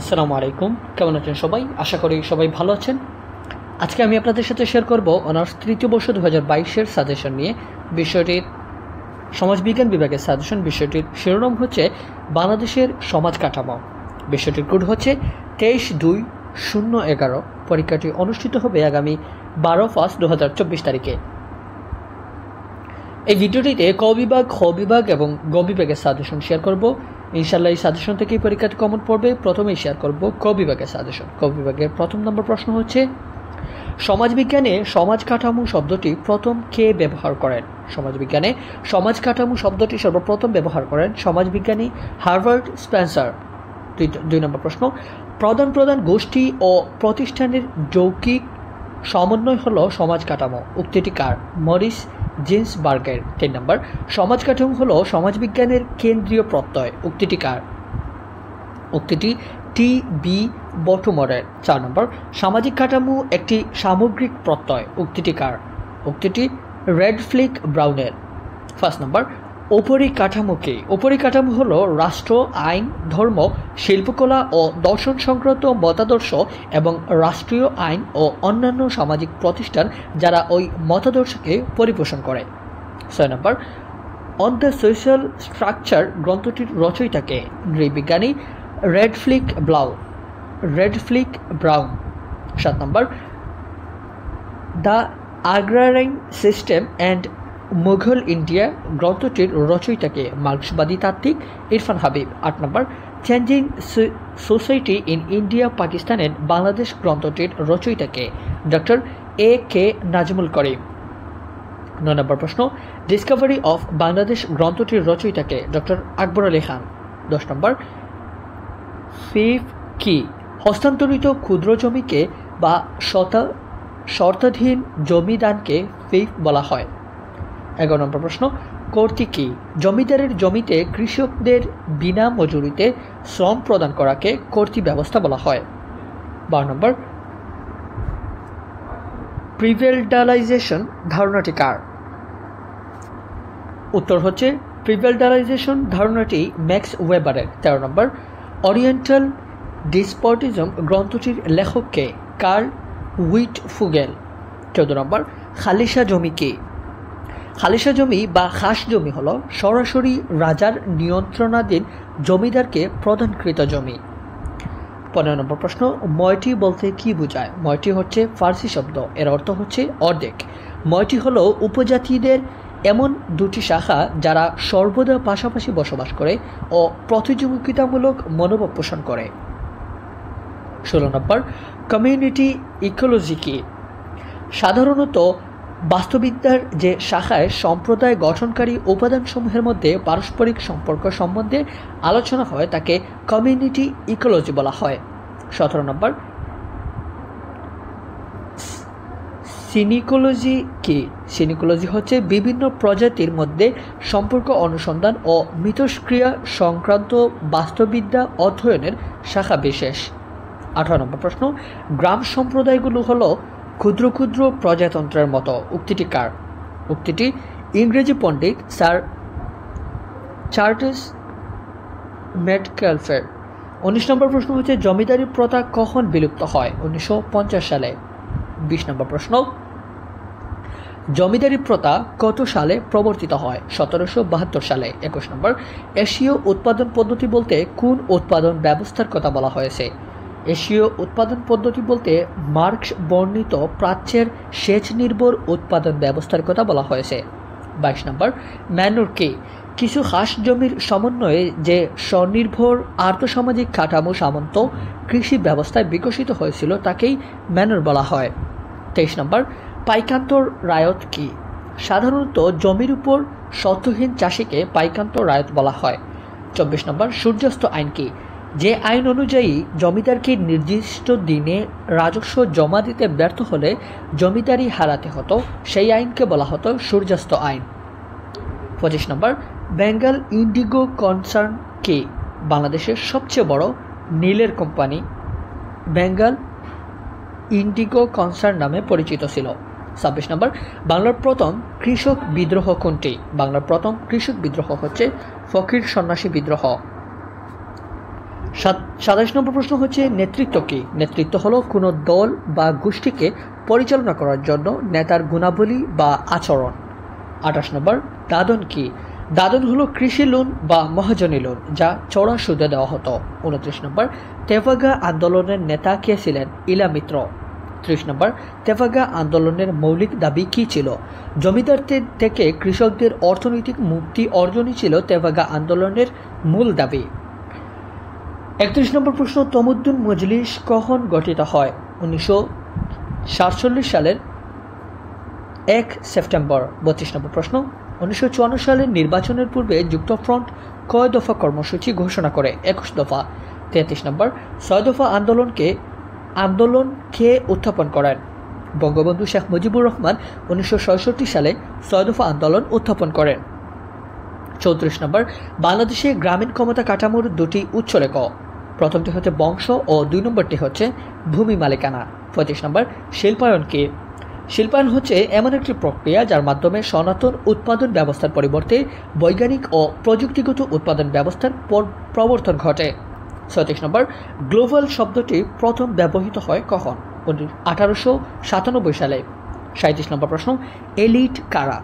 আসসালামু আলাইকুম, কেমন আছেন সবাই? আশা করি সবাই ভালো আছেন। আজকে আমি আপনাদের সাথে শেয়ার করব অনার্স তৃতীয় বর্ষ 2022-এর সাজেশন নিয়ে। বিষয়টির সমাজবিজ্ঞান বিভাগের সাজেশন। বিষয়টির শিরোনাম হচ্ছে বাংলাদেশের সমাজ কাঠামো। বিষয়টির কোড হচ্ছে 23/2/011। পরীক্ষাটি অনুষ্ঠিত হবে আগামী 12/1/2024 তারিখে। এই ভিডিওটিতে ক বিভাগ, খ বিভাগ এবং গ বিভাগের সাজেশন শেয়ার করব। ইনশাল্লাহ এই সাজেশন থেকেই পরীক্ষাতে কমন পড়বে। প্রথমেই শেয়ার করব ক বিভাগের সাজেশন। ক বিভাগের প্রথম নম্বর প্রশ্ন হচ্ছে, সমাজবিজ্ঞানে সমাজ কাঠামো শব্দটি প্রথম কে ব্যবহার করেন? সমাজবিজ্ঞানে সমাজ কাঠামো শব্দটি সর্বপ্রথম ব্যবহার করেন সমাজবিজ্ঞানী হার্বার্ট স্পেন্সার। দুই নম্বর প্রশ্ন, প্রধান গোষ্ঠী ও প্রতিষ্ঠানের যৌক্তিক সমন্বয় হলো সমাজ কাঠামো। উক্তিটি কার? মরিস জিন্সবার্গের। 3 নম্বর, সমাজ কাঠামো হলো সমাজবিজ্ঞানের কেন্দ্রীয় প্রত্যয়। উক্তিটি কার? উক্তিটি টি.বি. বটমরের। 4 নম্বর, সামাজিক কাঠামো একটি সামগ্রিক প্রত্যয়। উক্তিটি কার? উক্তিটি রেডফ্লিক ব্রাউনের। 5 নম্বর, উপরিকাঠামো কি? উপরিকাঠামো হলো রাষ্ট্র, আইন, ধর্ম, শিল্পকলা ও দর্শন সংক্রান্ত মতাদর্শ এবং রাষ্ট্রীয় আইন ও অন্যান্য সামাজিক প্রতিষ্ঠান যারা ওই মতাদর্শকে পরিপোষণ করে। 6 নম্বর, অন দ্য সোশ্যাল স্ট্রাকচার গ্রন্থটির রচয়িতাকে? নৃবিজ্ঞানী রেডফ্লিক ব্রাউন। 7 নম্বর, the agrarian system and Mughal India গ্রন্থটির রচয়িতাকে? মার্ক্সবাদী তাত্ত্বিক ইরফান হাবিব। 8 নম্বর, changing society in India Pakistan and Bangladesh গ্রন্থটির রচয়িতাকে? Doctor A.K. নাজমুল করিম। 9 নম্বর প্রশ্ন, ডিসকভারি অফ বাংলাদেশ গ্রন্থটির রচয়িতাকে? ডক্টর আকবর আলী খান। 10 নম্বর, ফিফ কি? হস্তান্তরিত ক্ষুদ্র জমিকে বা শর্তাধীন জমিদানকে ফিফ বলা হয়। 11 নম্বর প্রশ্ন, কর্তৃ কি? জমিদারের জমিতে কৃষকদের বিনা মজুরিতে শ্রম প্রদান করাকে কর্তৃ ব্যবস্থা বলা হয়। 12 নম্বর, প্রিভেলডালাইজেশন ধারণাটি কার? উত্তর হচ্ছে প্রিভেলডালাইজেশন ধারণাটি ম্যাক্স ওয়েবারের। 13 নম্বর, ওরিয়েন্টাল ডিসপটিজম গ্রন্থটির লেখককে? কার্ল হুইটফুগেল। 14 নম্বর, খালিশা জমি কি? খালিশা জমি বা খাস জমি হল সরাসরি রাজার নিয়ন্ত্রণাধীন জমিদারকে প্রদানকৃত জমি। 15 নম্বর প্রশ্ন, ময়টি বলতে কি বোঝায়? ময়টি হচ্ছে ফার্সি শব্দ, এর অর্থ হচ্ছে অর্ধেক। ময়টি হল উপজাতিদের এমন দুটি শাখা যারা সর্বদা পাশাপাশি বসবাস করে ও প্রতিযোগিতামূলক মনোভাব পোষণ করে। 16 নম্বর, কমিউনিটি ইকোলজি কি? সাধারণত বাস্তুবিদ্যার যে শাখায় সম্প্রদায় গঠনকারী উপাদানসমূহের মধ্যে পারস্পরিক সম্পর্ক সম্বন্ধে আলোচনা হয় তাকে কমিউনিটি ইকোলজি বলা হয়। 17 নম্বর, সিনিকোলজি কি? সিনিকোলজি হচ্ছে বিভিন্ন প্রজাতির মধ্যে সম্পর্ক অনুসন্ধান ও মিথস্ক্রিয়া সংক্রান্ত বাস্তুবিদ্যা অধ্যয়নের শাখা বিশেষ। 18 নম্বর প্রশ্ন, গ্রাম সম্প্রদায়গুলো হলো ক্ষুদ্র ক্ষুদ্র প্রজাতন্ত্রের মতো। উক্তিটি কার? উক্তিটি ইংরেজি পণ্ডিত স্যার চার্লস মেটক্যালফের। 19 নম্বর প্রশ্ন হচ্ছে, জমিদারি প্রথা কখন বিলুপ্ত হয়? 1950 সালে। 20 নম্বর প্রশ্ন, জমিদারি প্রথা কত সালে প্রবর্তিত হয়? 1772 সালে। 21 নম্বর, এশীয় উৎপাদন পদ্ধতি বলতে কোন উৎপাদন ব্যবস্থার কথা বলা হয়েছে? এশীয় উৎপাদন পদ্ধতি বলতে মার্কস বর্ণিত প্রাচ্যের সেচ নির্ভর উৎপাদন ব্যবস্থার কথা বলা হয়েছে। 22 নম্বর, ম্যানুর কি? কিছু খাস জমির সমন্বয়ে যে স্বনির্ভর আর্থসামাজিক কাঠামো সামন্ত কৃষি ব্যবস্থায় বিকশিত হয়েছিল তাকেই ম্যানুর বলা হয়। 23 নম্বর, পাইকান্তর রায়ত কি? সাধারণত জমির উপর শর্তহীন চাষিকে পাইকান্তর রায়ত বলা হয়। 24 নম্বর, সূর্যাস্ত আইন কি? যে আইন অনুযায়ী জমিদারকে নির্দিষ্ট দিনে রাজস্ব জমা দিতে ব্যর্থ হলে জমিদারি হারাতে হতো, সেই আইনকে বলা হতো সূর্যাস্ত আইন। 25 নম্বর, বেঙ্গল ইন্ডিগো কনসার্ন কি? বাংলাদেশের সবচেয়ে বড় নীলের কোম্পানি বেঙ্গল ইন্ডিগো কনসার্ন নামে পরিচিত ছিল। 26 নম্বর, বাংলার প্রথম কৃষক বিদ্রোহ কোনটি? বাংলার প্রথম কৃষক বিদ্রোহ হচ্ছে ফকির সন্ন্যাসী বিদ্রোহ। 27 নম্বর প্রশ্ন হচ্ছে নেতৃত্ব কি? নেতৃত্ব হলো কোনো দল বা গোষ্ঠীকে পরিচালনা করার জন্য নেতার গুণাবলী বা আচরণ। 28 নম্বর দাদন কি? দাদন হলো কৃষি লোন বা মহাজনী লোন যা চড়া সুদে দেওয়া হতো। 29 নম্বর তেভাগা আন্দোলনের নেতা কে ছিলেন? ইলা মিত্র। 30 নম্বর তেভাগা আন্দোলনের মৌলিক দাবি কি ছিল? জমিদারদের থেকে কৃষকদের অর্থনৈতিক মুক্তি অর্জনই ছিল তেভাগা আন্দোলনের মূল দাবি। 31 নম্বর প্রশ্ন তমুদ্দুন মজলিস কখন গঠিত হয়? 1947 সালের 1 সেপ্টেম্বর। 32 নম্বর প্রশ্ন 1954 সালের নির্বাচনের পূর্বে যুক্তফ্রন্ট কয় দফা কর্মসূচি ঘোষণা করে? 21 দফা। 33 নম্বর 6 দফা আন্দোলন কে উত্থাপন করেন? বঙ্গবন্ধু শেখ মুজিবুর রহমান 1966 সালে 6 দফা আন্দোলন উত্থাপন করেন। 34 নম্বর বাংলাদেশে গ্রামীণ ক্ষমতা কাঠামোর দুটি উৎস লেখ। প্রথমটি হচ্ছে বংশ ও 2 নম্বরটি হচ্ছে ভূমি মালিকানা। 35 নম্বর শিল্পায়ন কি? শিল্পায়ন হচ্ছে এমন একটি প্রক্রিয়া যার মাধ্যমে সনাতন উৎপাদন ব্যবস্থার পরিবর্তে বৈজ্ঞানিক ও প্রযুক্তিগত উৎপাদন ব্যবস্থার প্রবর্তন ঘটে। 36 নম্বর গ্লোবাল শব্দটি প্রথম ব্যবহৃত হয় কখন? 1897 সালে। 37 নম্বর প্রশ্ন এলিট কারা?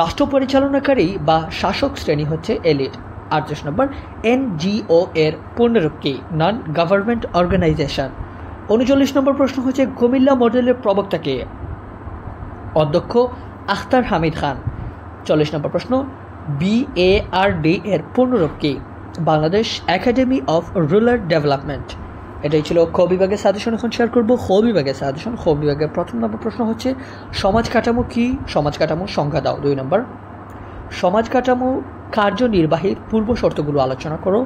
রাষ্ট্র পরিচালনাকারী বা শাসক শ্রেণী হচ্ছে এলিট। 38 নম্বর এনজিও এর পূর্ণরূপ কি? Non government organisation. 39 নম্বর প্রশ্ন হচ্ছে কুমিল্লা মডেলের প্রবক্তা কে? অধ্যক্ষ আখতার হামিদ খান। 40 নম্বর প্রশ্ন BARD এর পূর্ণরূপ কি? Bangladesh academy of rural development. এটাই ছিল খ বিভাগের সাজেশন। এখন শেয়ার করবো খ বিভাগের সাজেশন। খ বিভাগের প্রথম নম্বর প্রশ্ন হচ্ছে সমাজ কাঠামো কি? সমাজ কাঠামো সংজ্ঞা দাও। 2 নম্বর সমাজ কাঠামো কার্যনির্বাহী পূর্ব শর্তগুলো আলোচনা করো,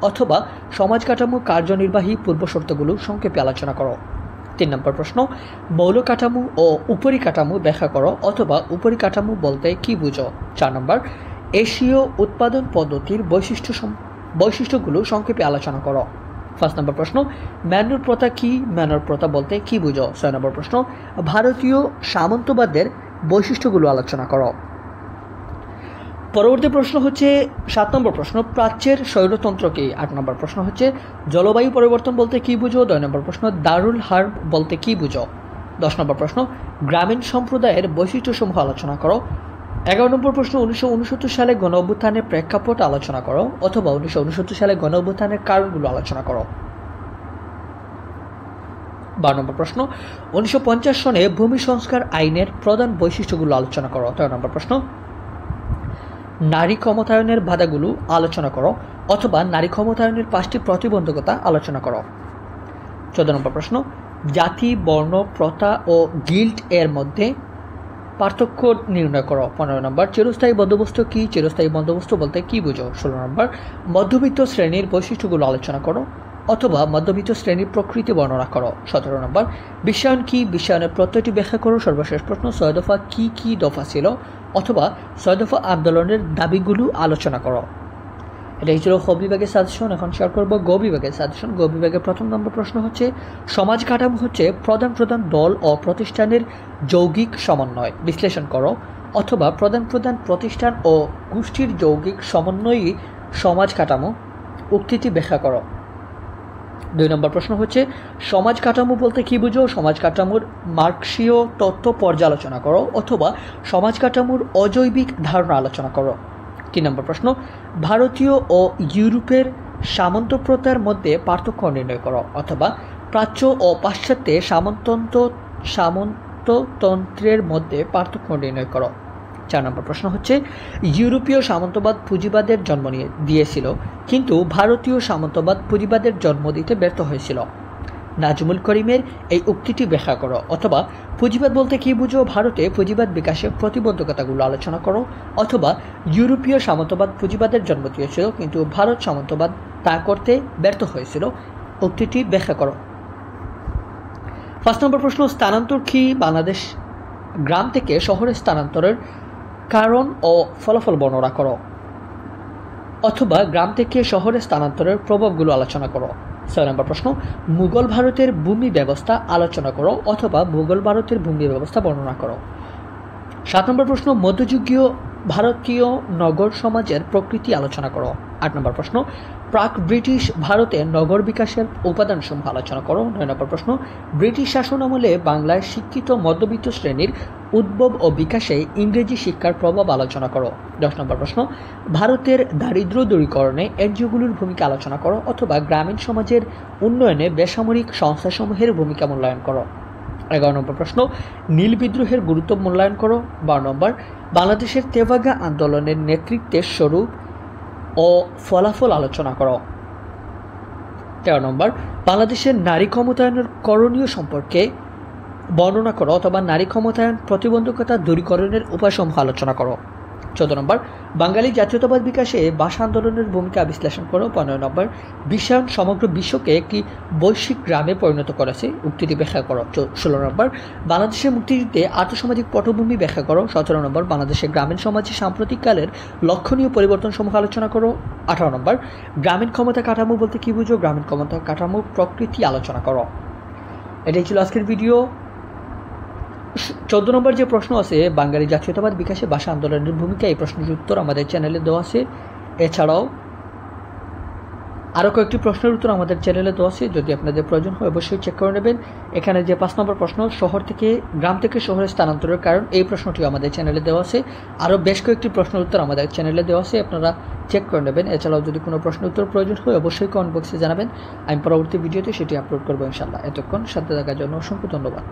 অথবা সমাজ কাঠামো কার্যনির্বাহী পূর্ব শর্তগুলো সংক্ষেপে আলোচনা করো। 3 নম্বর প্রশ্ন মৌল কাঠামো ও উপরিকাঠামো ব্যাখ্যা করো, অথবা উপরিকাঠামো বলতে কি বুঝো? 4 নম্বর এশীয় উৎপাদন পদ্ধতির বৈশিষ্ট্যগুলো সংক্ষেপে আলোচনা করো। 5 নম্বর প্রশ্ন ম্যানর প্রথা কি? ম্যানর প্রথা বলতে কি বুঝো? 6 নম্বর প্রশ্ন ভারতীয় সামন্তবাদের বৈশিষ্ট্যগুলো আলোচনা করো। পরবর্তী প্রশ্ন হচ্ছে 7 নম্বর প্রশ্ন প্রাচ্যের স্বৈরতন্ত্র কি? 8 নম্বর প্রশ্ন হচ্ছে জলবায়ু পরিবর্তন বলতে কি বুঝো? 9 নম্বর প্রশ্ন দারুল হার্ব বলতে কি বুঝো? 10 নম্বর প্রশ্ন গ্রামীণ সম্প্রদায়ের বৈশিষ্ট্যসমূহ আলোচনা করো। 11 নম্বর প্রশ্ন 1969 সালে গণ অভ্যুত্থানের প্রেক্ষাপট আলোচনা করো, অথবা 1969 সালে গণ অভ্যুত্থানের কারণগুলো আলোচনা করো। 12 নম্বর প্রশ্ন 1950 সনে ভূমি সংস্কার আইনের প্রধান বৈশিষ্ট্যগুলো আলোচনা করো। 13 নম্বর প্রশ্ন নারী ক্ষমতায়নের বাধাগুলো আলোচনা করো, অথবা নারী ক্ষমতায়নের 5টি প্রতিবন্ধকতা আলোচনা করো। 14 নম্বর প্রশ্ন জাতি, বর্ণ, প্রথা ও গিল্ড এর মধ্যে পার্থক্য নির্ণয় করো। 15 নম্বর চিরস্থায়ী বন্দোবস্ত কি? চিরস্থায়ী বন্দোবস্ত বলতে কি বুঝো? 16 নম্বর মধ্যবিত্ত শ্রেণীর বৈশিষ্ট্যগুলো আলোচনা করো, অথবা মধ্যবিত্ত শ্রেণীর প্রকৃতি বর্ণনা করো। 17 নম্বর বিশ্বায়ন কি? বিশ্বায়নের প্রত্যয়টি ব্যাখ্যা করো। সর্বশেষ প্রশ্ন 6 দফা কি কি দফা ছিল, অথবা 6 দফা আন্দোলনের দাবিগুলো আলোচনা করো। এটাই ছিল খ বিভাগের সাজেশন। এখন শেয়ার করবো গ বিভাগের সাজেশন। গ বিভাগের প্রথম নম্বর প্রশ্ন হচ্ছে সমাজ কাঠামো হচ্ছে প্রধান প্রধান দল ও প্রতিষ্ঠানের যৌগিক সমন্বয়। বিশ্লেষণ করো, অথবা প্রধান প্রধান প্রতিষ্ঠান ও গোষ্ঠীর যৌগিক সমন্বয়ই সমাজ কাঠামো। উক্তিটি ব্যাখ্যা করো। 2 নম্বর প্রশ্ন হচ্ছে সমাজ কাঠামো বলতে কি বুঝো? সমাজ কাঠামোর মার্কসীয় তত্ত্ব পর্যালোচনা করো, অথবা সমাজ কাঠামোর অজৈবিক ধারণা আলোচনা করো। 3 নম্বর প্রশ্ন ভারতীয় ও ইউরোপের সামন্তপ্রথার মধ্যে পার্থক্য নির্ণয় করো, অথবা প্রাচ্য ও পাশ্চাত্যে সামন্ততন্ত্রের মধ্যে পার্থক্য নির্ণয় করো। 4 নম্বর প্রশ্ন হচ্ছে ইউরোপীয় সামন্তবাদ পুঁজিবাদের জন্ম দিয়েছিল, কিন্তু ভারতীয় সামন্তবাদ পুঁজিবাদের জন্ম দিতে ব্যর্থ হয়েছিল। নাজমুল করিমের এই উক্তিটি ব্যাখ্যা করো, অথবা পুঁজিবাদ বলতে কি বুঝো? ভারতে পুঁজিবাদ বিকাশের প্রতিবন্ধকতাগুলো আলোচনা করো, অথবা ইউরোপীয় সামন্তবাদ পুঁজিবাদের জন্ম দিয়েছিল, কিন্তু ভারত সামন্তবাদ তা করতে ব্যর্থ হয়েছিল। উক্তিটি ব্যাখ্যা করো। 5 নম্বর প্রশ্ন স্থানান্তর কি? বাংলাদেশ গ্রাম থেকে শহরে স্থানান্তরের কারণ ও ফলাফল বর্ণনা করো, অথবা গ্রাম থেকে শহরে স্থানান্তরের প্রভাবগুলো আলোচনা করো। 6 নম্বর প্রশ্ন মুঘল ভারতের ভূমি ব্যবস্থা আলোচনা করো, অথবা মুঘল ভারতের ভূমি ব্যবস্থা বর্ণনা করো। 7 নম্বর প্রশ্ন মধ্যযুগীয় ভারতীয় নগর সমাজের প্রকৃতি আলোচনা করো। 8 নম্বর প্রশ্ন প্রাক ব্রিটিশ ভারতে নগর বিকাশের উপাদানসমূহ আলোচনা করো। 9 নম্বর প্রশ্ন, ব্রিটিশ শাসন আমলে বাংলায় শিক্ষিত মধ্যবিত্ত শ্রেণীর উদ্ভব ও বিকাশে ইংরেজি শিক্ষার প্রভাব আলোচনা করো। 10 নম্বর প্রশ্ন, ভারতের দারিদ্র্য দূরীকরণে এনজিওগুলোর ভূমিকা আলোচনা করো অথবা গ্রামীণ সমাজের উন্নয়নে বেসামরিক সংস্থাসমূহের ভূমিকা মূল্যায়ন করো। 11 নম্বর প্রশ্ন, নীল বিদ্রোহের গুরুত্ব মূল্যায়ন করো। 12 নম্বর, বাংলাদেশের তেভাগা আন্দোলনের নেতৃত্বের স্বরূপ ও ফলাফল আলোচনা করো। 13 নম্বর, বাংলাদেশের নারী ক্ষমতায়নের করণীয় সম্পর্কে বর্ণনা করো অথবা নারী ক্ষমতায়ন প্রতিবন্ধকতা দূরীকরণের উপায়সমূহ আলোচনা করো। 14 নম্বর, বাঙালি জাতীয়তাবাদ বিকাশে ভাষা আন্দোলনের ভূমিকা বিশ্লেষণ করো। 15 নম্বর, বিশ্বায়ন সমগ্র বিশ্বকে একটি বৈশ্বিক গ্রামে পরিণত করেছে, উক্তিটি ব্যাখ্যা করো। 16 নম্বর, বাংলাদেশের মুক্তিযুদ্ধে আর্থসামাজিক পটভূমি ব্যাখ্যা করো। 17 নম্বর, বাংলাদেশের গ্রামীণ সমাজে সাম্প্রতিককালের লক্ষণীয় পরিবর্তন সমূহ আলোচনা করো। 18 নম্বর, গ্রামীণ ক্ষমতা কাঠামো বলতে কি বুঝো, গ্রামীণ ক্ষমতা কাঠামো প্রকৃতি আলোচনা করো। এটাই ছিল আজকের ভিডিও। 14 নম্বর যে প্রশ্ন আছে, বাঙালি জাতীয়তাবাদ বিকাশে ভাষা আন্দোলনের ভূমিকা, এই প্রশ্নের উত্তর আমাদের চ্যানেলে দেওয়া আছে। এছাড়াও আরও কয়েকটি প্রশ্নের উত্তর আমাদের চ্যানেলে দেওয়া আছে, যদি আপনাদের প্রয়োজন হয় অবশ্যই চেক করে নেবেন। এখানে যে 5 নম্বর প্রশ্ন, গ্রাম থেকে শহরে স্থানান্তরের কারণ, এই প্রশ্নটিও আমাদের চ্যানেলে দেওয়া আছে। আরও বেশ কয়েকটি প্রশ্নের উত্তর আমাদের চ্যানেলে দেওয়া আছে, আপনারা চেক করে নেবেন। এছাড়াও যদি কোনো প্রশ্নের উত্তর প্রয়োজন হয় অবশ্যই কমেন্ট বক্সে জানাবেন, আমি পরবর্তী ভিডিওতে সেটি আপলোড করবো ইনশাআল্লাহ। এতক্ষণ সাথে থাকার জন্য অসংখ্য ধন্যবাদ।